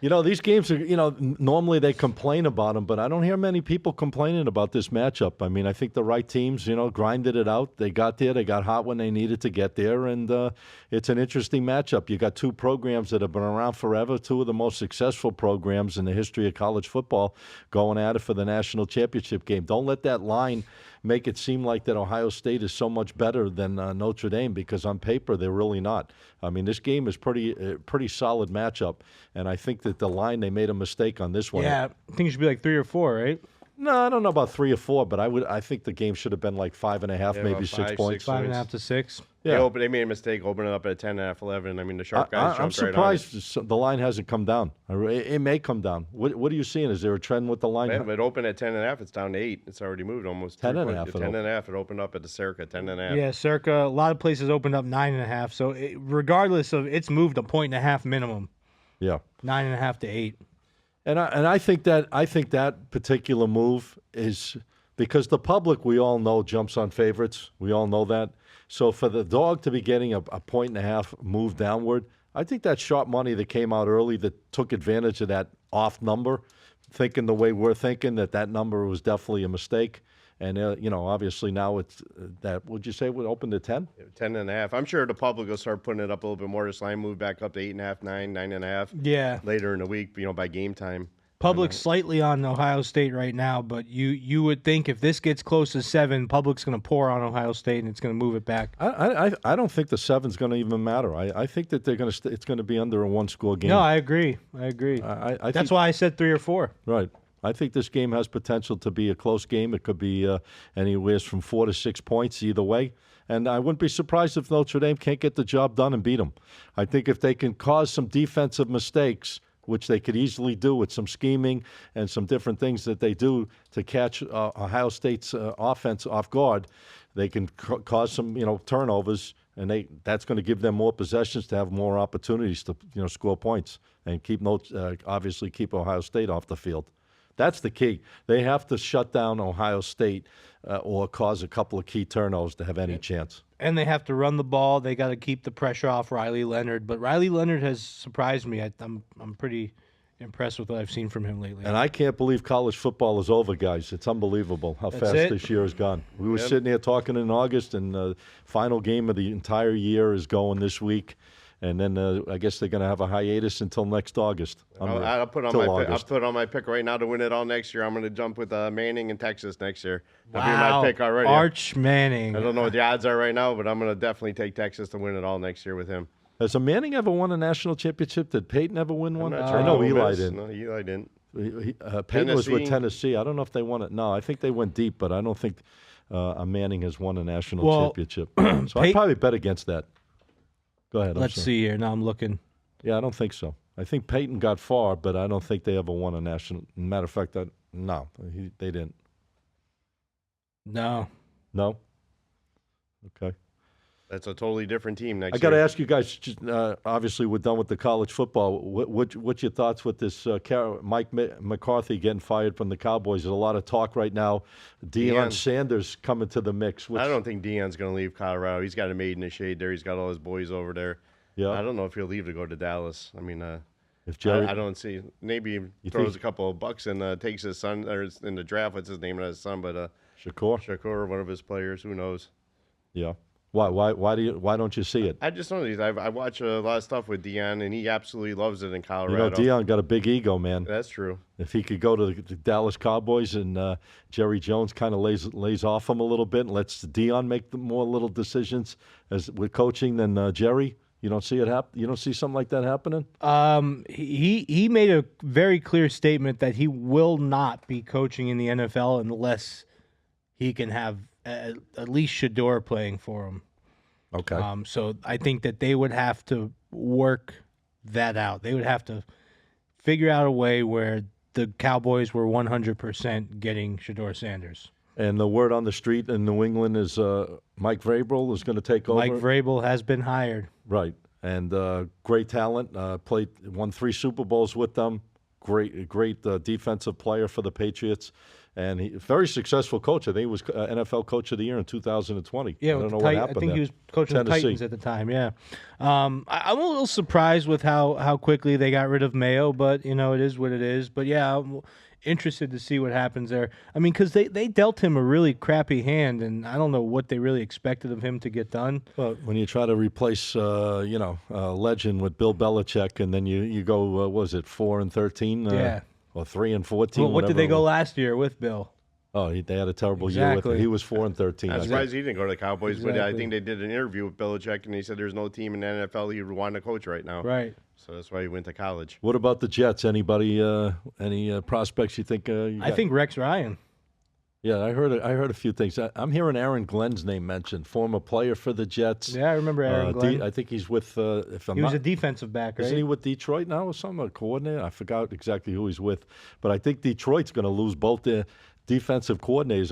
These games are, normally they complain about them, but I don't hear many people complaining about this matchup. I mean, I think the right teams, grinded it out. They got there. They got hot when they needed to get there, and it's an interesting matchup. You got 2 programs that have been around forever, 2 of the most successful programs in the history of college football going at it for the national championship game. Don't let that line make it seem like that Ohio State is so much better than Notre Dame, because on paper they're really not. I mean, this game is pretty solid matchup, and I think that the line, they made a mistake on this one. Yeah, I think it should be like 3 or 4, right? No, I don't know about 3 or 4, but I think the game should have been like 5.5, maybe about 6 5, points. 6 5.5 to 6. Yeah. They made a mistake opening up at 10.5, 11. I mean, the sharp guys I'm jumped right on it. surprised the line hasn't come down. It may come down. What are you seeing? Is there a trend with the line? Yeah, but it opened at 10.5. It's down to 8. It's already moved almost 10.5 3 10.5. It opened up at the circa 10.5. Yeah, circa. A lot of places opened up 9.5. So regardless of, it's moved a 1.5 minimum, Yeah. 9.5 to 8. And I think that particular move is because the public, we all know, jumps on favorites. We all know that. So for the dog to be getting a 1.5 move downward, I think that sharp money that came out early that took advantage of that off number, thinking the way we're thinking, that number was definitely a mistake. And, obviously now it's that, would you say it would open to 10? 10.5. I'm sure the public will start putting it up a little bit more. This line move back up to 8.5, 9, 9.5. Yeah. Later in the week, by game time. Public's slightly on Ohio State right now, but you would think if this gets close to 7, Public's going to pour on Ohio State and it's going to move it back. I don't think the 7's going to even matter. I think that they're going to it's going to be under a 1-score game. No, I agree. I That's why I said 3 or 4. Right. I think this game has potential to be a close game. It could be anywhere from 4 to 6 points either way. And I wouldn't be surprised if Notre Dame can't get the job done and beat them. I think if they can cause some defensive mistakes, which they could easily do with some scheming and some different things that they do to catch Ohio State's offense off guard, they can cause some turnovers, and that's going to give them more possessions to have more opportunities to score points and obviously keep Ohio State off the field. That's the key. They have to shut down Ohio State or cause a couple of key turnovers to have any chance. And they have to run the ball. They got to keep the pressure off Riley Leonard. But Riley Leonard has surprised me. I'm pretty impressed with what I've seen from him lately. And I can't believe college football is over, guys. It's unbelievable how fast this year has gone. We were sitting here talking in August, and the final game of the entire year is going this week. And then I guess they're going to have a hiatus until next August. I'll put on my pick right now to win it all next year. I'm going to jump with Manning in Texas next year. That'll be my pick already. Arch Manning. I don't know what the odds are right now, but I'm going to definitely take Texas to win it all next year with him. Has a Manning ever won a national championship? Did Peyton ever win one? I'm not sure. I know Ole Eli Miss. didn't. No, Eli didn't. Peyton was with Tennessee. Tennessee. I don't know if they won it. No, I think they went deep, but I don't think Manning has won a national Well, championship. So I'd probably bet against that. Go ahead. I'm Let's sorry. see here. Now I'm looking. Yeah, I don't think so. I think Peyton got far, but I don't think they ever won a national. Matter of fact, they didn't. No. No. Okay. That's a totally different team next I got to year. ask you guys. Obviously, we're done with the college football. What's your thoughts with this Mike McCarthy getting fired from the Cowboys? There's a lot of talk right now. Deion Sanders coming to the mix. I don't think Deion's going to leave Colorado. He's got a maid in the shade there. He's got all his boys over there. Yeah. I don't know if he'll leave to go to Dallas. I mean, If Jerry, I don't see. Maybe he throws a couple of bucks and takes his son, or in the draft, what's his name, not his son, but Shakur. one of his players. Who knows? Yeah. Why don't you see it? I just don't know. I watch a lot of stuff with Deion, and he absolutely loves it in You Colorado. know, Deion got a big ego, man. That's true. If he could go to the Dallas Cowboys and Jerry Jones kind of lays off him a little bit and lets Deion make the more little decisions as with coaching than Jerry, you don't see it happen. You don't see something like that happening. He made a very clear statement that he will not be coaching in the NFL unless he can have at least Shador playing for him. Okay. So I think that they would have to work that out. They would have to figure out a way where the Cowboys were 100% getting Shador Sanders. And the word on the street in New England is Mike Vrabel is going to take over. Mike Vrabel has been hired. Right. And great talent. Won 3 Super Bowls with them. Great defensive player for the Patriots. And he very successful coach. I think he was NFL Coach of the Year in 2020. Yeah, I don't know what happened I think there. he was coaching Tennessee. the Titans at the time. Yeah, I'm a little surprised with how quickly they got rid of Mayo, but it is what it is. But yeah, I'm interested to see what happens there. I mean, because they dealt him a really crappy hand, and I don't know what they really expected of him to get done. Well, when you try to replace, a legend with Bill Belichick, and then you go, what was it 4-13? Yeah. Or 3-14. Well, what did they whatever it go was. last year with Bill? Oh, they had a terrible year with him. Exactly. He was 4-13. I'm I surprised he didn't go to the Cowboys, but I Exactly. think they did an interview with Belichick, and he said there's no team in the NFL he would want to coach right now. Right. So that's why he went to college. What about the Jets? Anybody? Any prospects you think? You I got? think Rex Ryan. Yeah, I heard a few things. I'm hearing Aaron Glenn's name mentioned, former player for the Jets. Yeah, I remember Aaron Glenn. I think he's with. If I'm He was not, a defensive back, right? isn't he with Detroit now or something? A coordinator? I forgot exactly who he's with, but I think Detroit's going to lose both their defensive coordinators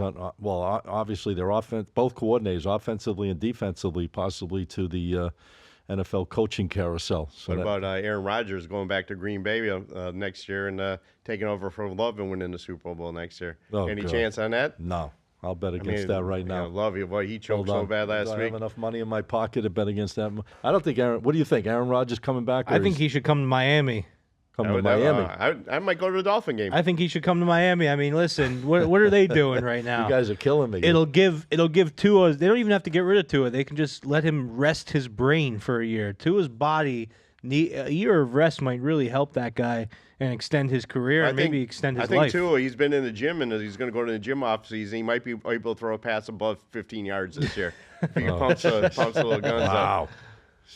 obviously their offense, both coordinators, offensively and defensively, possibly to the NFL coaching carousel. So What about Aaron Rodgers going back to Green Bay next year and taking over from Love and winning the Super Bowl next year? Oh, Any God. chance on that? No, I'll bet against that right now. Love you, boy. He choked Hold so on. bad Do last I week. have enough money in my pocket to bet against that? I don't think Aaron. What do you think? Aaron Rodgers coming back? I think he should come to Miami. come to Miami. I might go to the Dolphin game. I think he should come to Miami. I mean, listen, what are they doing right now? You guys are killing me. It'll give Tua. They don't even have to get rid of Tua. They can just let him rest his brain for a year. Tua's body, a year of rest might really help that guy and extend his career and maybe extend his I think life. too. He's been in the gym and he's going to go to the gym off season. He might be able to throw a pass above 15 yards this year. If he pumps the little guns up. Wow.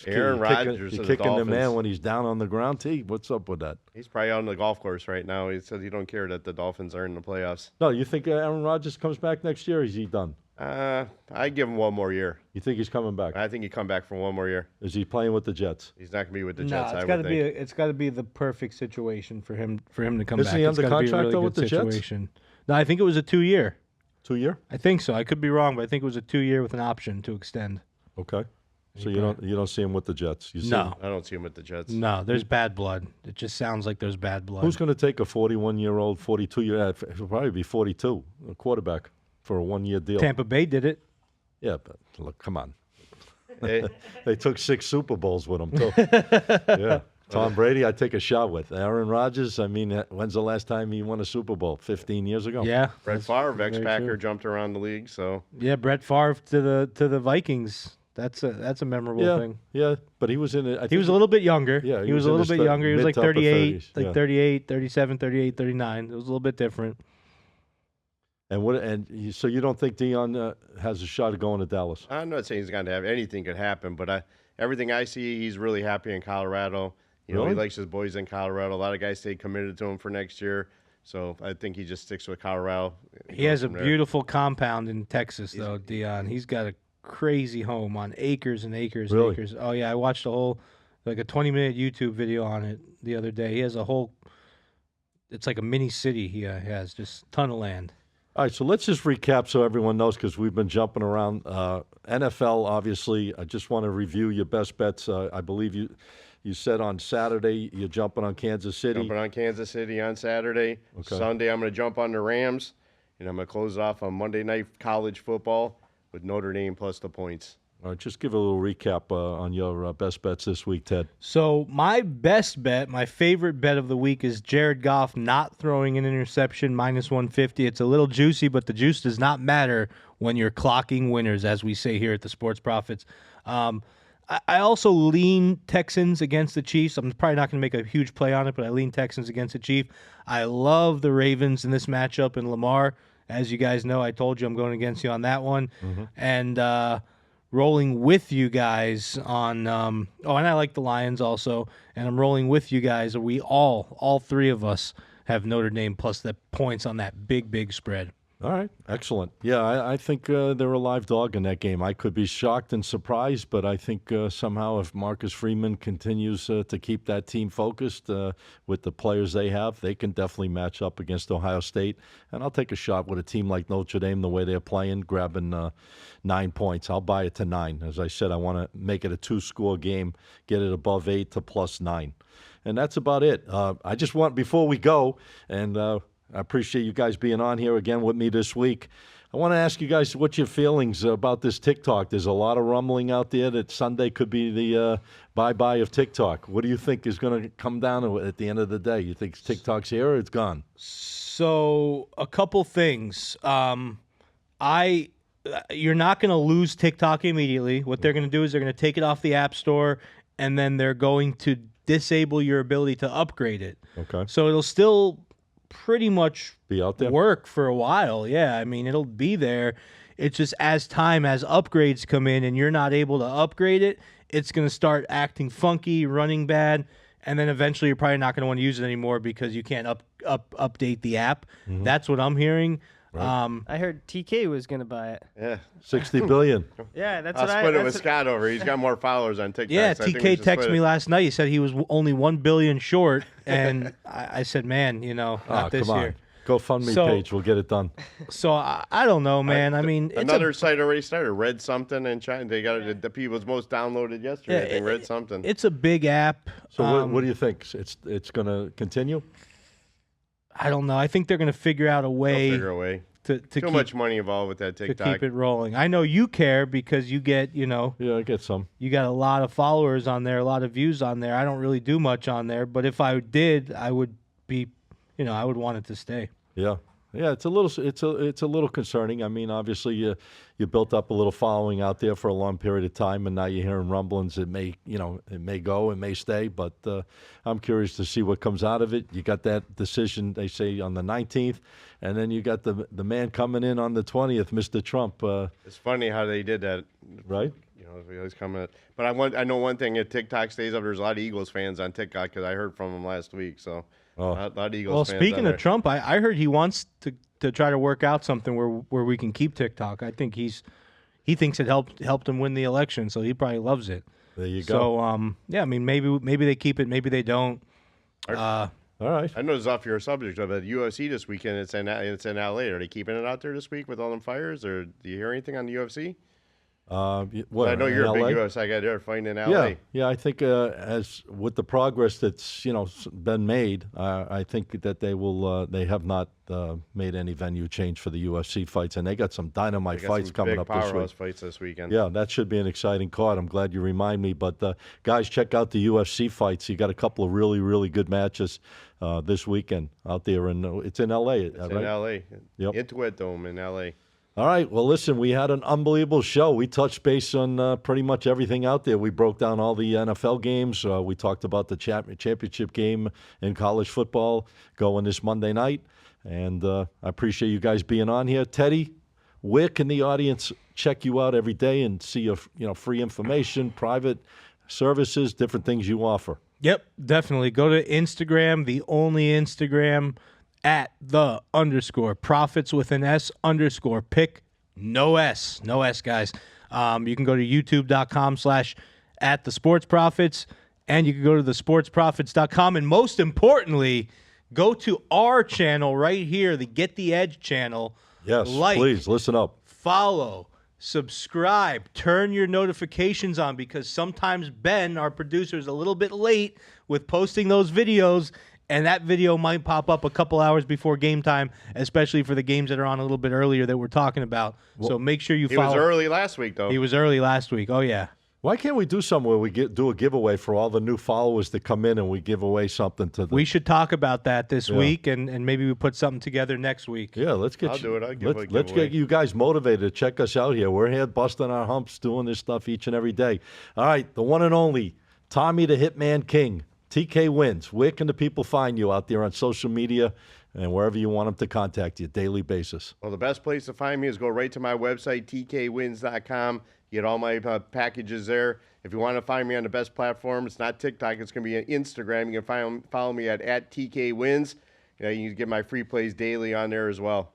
Aaron Rodgers You're to the kicking the man Dolphins. when he's down on the ground. T. What's up with that? He's probably out on the golf course right now. He says he don't care that the Dolphins are in the playoffs. No, you think Aaron Rodgers comes back next year? Or is he done? I give him one more year. You think he's coming back? I think he come back for one more year. Is he playing with the Jets? He's not going to be with the No, Jets. it's I got would to think. be it's got to be the perfect situation for him to come Isn't back. he It's under gotta be a contract, really though, good with the Jets? situation. No, I think it was a 2-year. 2 year? I think so. I could be wrong, but I think it was a 2-year with an option to extend. Okay. So you don't see him with the Jets? You see No. him- I don't see him with the Jets. No, there's bad blood. It just sounds like there's bad blood. Who's going to take a 41-year-old, 42-year? He'll probably be 42, a quarterback for a 1-year deal. Tampa Bay did it. Yeah, but look, come on. Eh, They took 6 Super Bowls with him, too. Yeah. Tom Brady, I'd take a shot with. Aaron Rodgers, I mean, when's the last time he won a Super Bowl? 15 years ago? Yeah. Brett that's Favre, very ex-Packer, true. jumped around the league. So Yeah, Brett Favre to the Vikings. That's a memorable Yeah, thing. yeah, but he was in it. He was a little bit younger. Yeah, he was a in little his bit younger. He was mid like to upper 38, 30s, like yeah. 38, 37, 38, 39. It was a little bit different. So you don't think Deion has a shot of going to Dallas? I'm not saying he's going to have anything could happen, but everything I see, he's really happy in Colorado. You know, he Really? likes his boys in Colorado. A lot of guys stay committed to him for next year. So I think he just sticks with Colorado. He has a beautiful compound in Texas, though, Deion. He's got a crazy home on acres and acres and Really? acres. Oh, yeah, I watched a 20-minute YouTube video on it the other day. He has it's like a mini city he has, just a ton of land. All right, so let's just recap so everyone knows because we've been jumping around. NFL, obviously, I just want to review your best bets. I believe you said on Saturday you're jumping on Kansas City. Jumping on Kansas City on Saturday. Okay. Sunday, I'm going to jump on the Rams. And I'm going to close it off on Monday night college football with Notre Dame plus the points. All right, just give a little recap on your best bets this week, Ted. So my best bet, my favorite bet of the week is Jared Goff not throwing an interception, -150. It's a little juicy, but the juice does not matter when you're clocking winners, as we say here at the Sports Profits. I also lean Texans against the Chiefs. I'm probably not going to make a huge play on it, but I lean Texans against the Chiefs. I love the Ravens in this matchup in Lamar. As you guys know, I told you I'm going against you on that one. Mm-hmm. And rolling with you guys on and I like the Lions also, and I'm rolling with you guys. We all three of us have Notre Dame plus the points on that big spread. All right, excellent. Yeah, I think they're a live dog in that game. I could be shocked and surprised, but I think somehow if Marcus Freeman continues to keep that team focused with the players they have, they can definitely match up against Ohio State. And I'll take a shot with a team like Notre Dame, the way they're playing, grabbing 9 points. I'll buy it to 9. As I said, I want to make it a 2-score game, get it above 8 to +9. And that's about it. I just want, before we go, and I appreciate you guys being on here again with me this week. I want to ask you guys what your feelings about this TikTok. There's a lot of rumbling out there that Sunday could be the bye-bye of TikTok. What do you think is going to come down to it at the end of the day? You think TikTok's here or it's gone? So a couple things. You're not going to lose TikTok immediately. What they're going to do is they're going to take it off the App Store, and then they're going to disable your ability to upgrade it. Okay. So it'll still pretty much Be out there? work for a while. Yeah, I mean, it'll be there. It's just as upgrades come in and you're not able to upgrade it, it's going to start acting funky, running bad, and then eventually you're probably not going to want to use it anymore because you can't update the app. Mm-hmm. That's what I'm hearing. Right. I heard TK was going to buy it. Yeah. $60 billion. Yeah, that's I'll what split it that's with what- Scott over. He's got more followers on TikTok. Yeah, so I think we TK should texted split me it. last night. He said he was only 1 billion short, and I said, man, not this come year. on. GoFundMe So- page. We'll get it done. So I don't know, man. I mean, it's Another site already started. Read something in China. They got it. The people's most downloaded yesterday. I think read something. It's a big app. So what do you think? It's going to continue? I don't know. I think they're going to figure out a They'll way figure a way. to Too keep, much money involved with that to TikTok. keep it rolling. I know you care because you get, Yeah, I get some. you got a lot of followers on there, a lot of views on there. I don't really do much on there, but if I did, I would be, I would want it to stay. Yeah. Yeah, it's a little concerning. I mean, obviously you built up a little following out there for a long period of time, and now you're hearing rumblings. It may go, it may stay, but I'm curious to see what comes out of it. You got that decision, they say, on the 19th, and then you got the man coming in on the 20th, Mr. Trump. It's funny how they did that. Right? He's coming. But I know one thing. If TikTok stays up, there's a lot of Eagles fans on TikTok because I heard from them last week. So a lot of Eagles Well, fans. speaking on of there. Trump, I heard he wants to try to work out something where we can keep TikTok. I think he thinks it helped him win the election, so he probably loves it. There you go. So yeah, I mean maybe they keep it, maybe they don't. All right. I know it's off your subject, but UFC this weekend, it's in LA. Are they keeping it out there this week with all them fires, or do you hear anything on the UFC? What, I know in you're a big LA? UFC guy. They're fighting in LA. Yeah. I think as with the progress that's been made, I think that they have not made any venue change for the UFC fights, and they got some dynamite They got fights some coming big up this powerhouse week. fights this weekend. Yeah, that should be an exciting card. I'm glad you remind me. But guys, check out the UFC fights. You got a couple of really, really good matches this weekend out there, and it's in LA. It's right? in LA. Yep. Intuit Dome in LA. All right. Well, listen, we had an unbelievable show. We touched base on pretty much everything out there. We broke down all the NFL games. We talked about the championship game in college football going this Monday night. And I appreciate you guys being on here. Teddy, where can the audience check you out every day and see your free information, private services, different things you offer? Yep, definitely. Go to Instagram, the only Instagram, at the _ profits with an S _ pick. No S, guys. You can go to youtube.com/at the sports profits, and you can go to thesportsprofits.com. And most importantly, go to our channel right here, the Get the Edge channel. Yes, Like, please listen up. follow, subscribe, turn your notifications on, because sometimes Ben, our producer, is a little bit late with posting those videos, and that video might pop up a couple hours before game time, especially for the games that are on a little bit earlier that we're talking about. So make sure you He follow. was early last week, though. He was early last week. Oh, yeah. Why can't we do something where we do a giveaway for all the new followers that come in, and we give away something to them? We should talk about that this week, and maybe we put something together next week. Yeah, let's get. I'll do it. I'll give a let's giveaway. get you guys motivated to check us out here. We're here busting our humps, doing this stuff each and every day. All right, the one and only Tommy the Hitman King, TK Wins. Where can the people find you out there on social media and wherever you want them to contact you daily basis? Well, the best place to find me is go right to my website, tkwins.com. Get all my packages there. If you want to find me on the best platform, it's not TikTok. It's going to be on Instagram. You can follow me at @tkwins. You can get my free plays daily on there as well.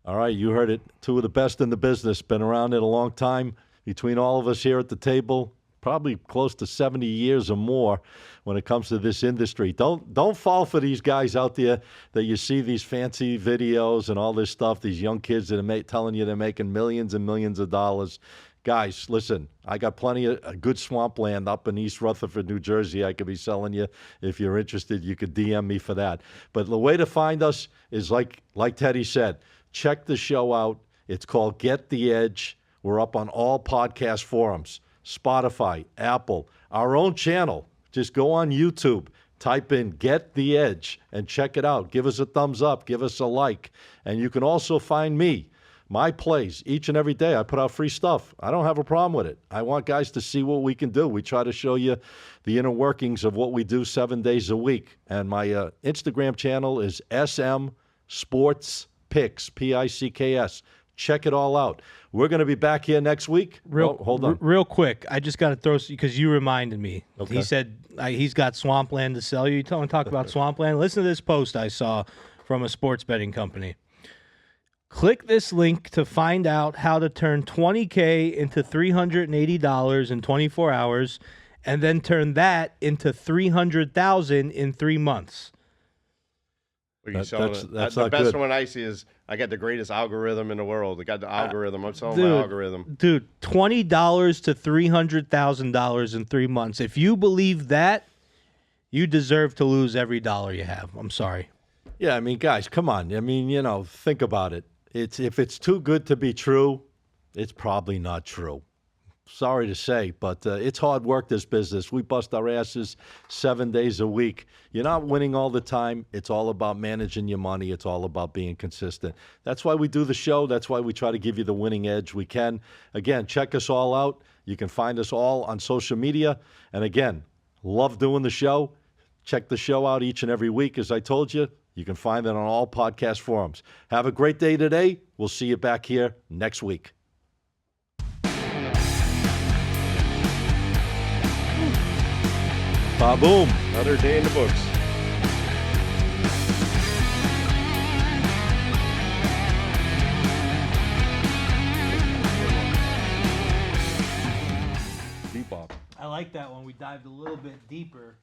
All right, you heard it. Two of the best in the business. Been around it a long time. Between all of us here at the table, probably close to 70 years or more when it comes to this industry. Don't fall for these guys out there that you see these fancy videos and all this stuff, these young kids that are telling you they're making millions and millions of dollars. Guys, listen, I got plenty of good swampland up in East Rutherford, New Jersey. I could be selling you. If you're interested, you could DM me for that. But the way to find us is like Teddy said, check the show out. It's called Get the Edge. We're up on all podcast forums, Spotify, Apple, our own channel. Just go on YouTube, type in Get the Edge, and check it out. Give us a thumbs up. Give us a like. And you can also find me. My plays, each and every day, I put out free stuff. I don't have a problem with it. I want guys to see what we can do. We try to show you the inner workings of what we do 7 days a week. And my Instagram channel is SM Sports Picks, Picks. Check it all out. We're going to be back here next week. Hold on. Real quick, I just got to throw, because you reminded me. Okay. He said he's got swampland to sell you. You want to talk about swampland? Listen to this post I saw from a sports betting company. Click this link to find out how to turn $20K into $380 in 24 hours, and then turn that into $300,000 in 3 months. That's The not best good. one I see is I got the greatest algorithm in the world. I got the algorithm. I'm selling Dude, my algorithm. Dude, $20 to $300,000 in 3 months. If you believe that, you deserve to lose every dollar you have. I'm sorry. Yeah, I mean, guys, come on. I mean, think about it. If it's too good to be true, it's probably not true. Sorry to say, but it's hard work, this business. We bust our asses 7 days a week. You're not winning all the time. It's all about managing your money. It's all about being consistent. That's why we do the show. That's why we try to give you the winning edge we can. Again, check us all out. You can find us all on social media. And again, love doing the show. Check the show out each and every week, as I told you. You can find it on all podcast forums. Have a great day today. We'll see you back here next week. Ba-boom. Another day in the books. Bebop. I like that one. We dived a little bit deeper.